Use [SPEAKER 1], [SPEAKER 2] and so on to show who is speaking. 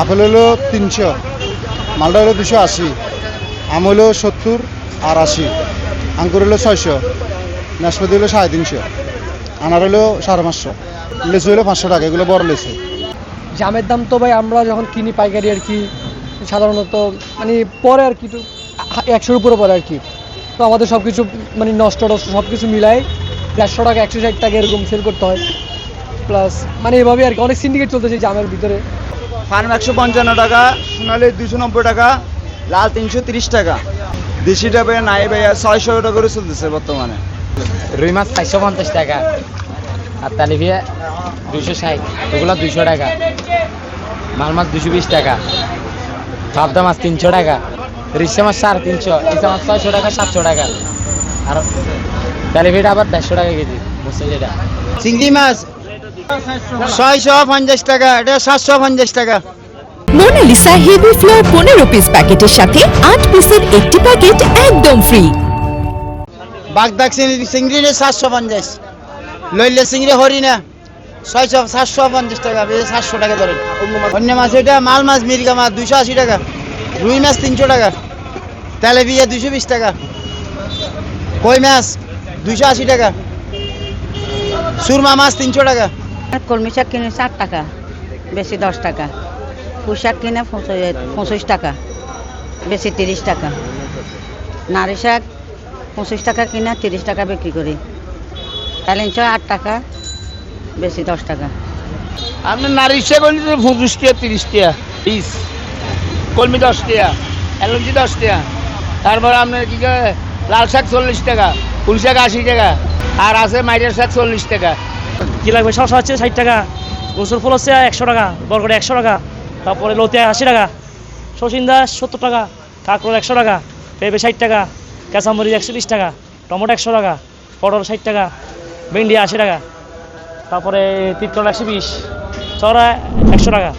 [SPEAKER 1] Apple হলো 300, মালটা হলো 280, আম হলো 70 আর 80, আঙ্কুর হলো 600, নাশপাতি হলো 350, আনার হলো 550, লিচু হলো 500 টাকা। এগুলো বড় লিচু।
[SPEAKER 2] জামের দাম তো ভাই আমরা যখন কিনি পাইকারি আর কি সাধারণত মানে পরে আর কি 100-র উপরে পরে আর কি। তো আমাদের সব কিছু মানে নষ্ট সব কিছু মিলাই 150 টাকা 160 টাকা এরকম সেল করতে হয়। প্লাস মানে এভাবে আর কি অনেক সিন্ডিকেট চলতেছে জামের ভিতরে।
[SPEAKER 3] ফার্ম 155 টাকা, সোনালি 290 টাকা, লাল 330 টাকা, দেশিটা ভাইয়া নাই ভাইয়া 600 টাকা করে চলতেছে বর্তমানে।
[SPEAKER 4] রুই মাছ 450 টাকা আর তেলাপিয়া 260, এগুলো 200 টাকা। মাল মাছ 220 টাকা, পাবদা মাছ 300 টাকা, রিসা মাছ 350, ইসা মাছ 600 টাকা 700 টাকা, আর তেলাপিয়াটা আবার 150 টাকা কেজি। বুঝছেন যেটা
[SPEAKER 3] চিংড়ি মাছ 650 টাকা, এটা 750 টাকা।
[SPEAKER 5] মোনালিসা হেভি ফ্লোর 15 পিস প্যাকেটের সাথে 8 পিসের একটি প্যাকেট একদম ফ্রি।
[SPEAKER 3] বাগদা চিংড়ি 750, লইলে চিংড়ি হরিণা 750 টাকা, 700 টাকা ধরেন। অন্য মাছ এটা মাল মাছ মির্গা মাছ 280 টাকা, রুই মাছ 300 টাকা, তেলাপিয়া 220 টাকা, কই মাছ 280 টাকা, সুরমা মাছ 300 টাকা।
[SPEAKER 6] কলমি শাক কিনে 60 টাকা, বেশি 10 টাকা। পুঁই শাক কিনে 25 টাকা, বেশি 30 টাকা। নারী শাক 25 টাকা কিনে 30 টাকা বিক্রি করি। হেলেঞ্চ 8 টাকা, বেশি 10 টাকা।
[SPEAKER 7] আপনার নারী শাক হলে 25 টাকা 30 টাকা পিস, কলমি 10 টাকা, এলঞ্চি 10 টাকা। তারপর আপনার কি কয় লাল শাক 40 টাকা, ফুল শাক 80 টাকা, আর আছে মাইরের শাক 40 টাকা।
[SPEAKER 8] কি লাগবে? শসা হচ্ছে 60 টাকা, গোসল ফুল হচ্ছে 100 টাকা, বরগড়ে 100 টাকা, তারপরে লতিয়া 80 টাকা, শশিন্দা 70 টাকা, কাঁকরোল 100 টাকা, পেঁপে 60 টাকা, কাঁচামরিচ 120 টাকা, টমেটো 100 টাকা, পটল 60 টাকা, ভেন্ডি 80 টাকা, তারপরে তিতকল 120, চড়া 100 টাকা।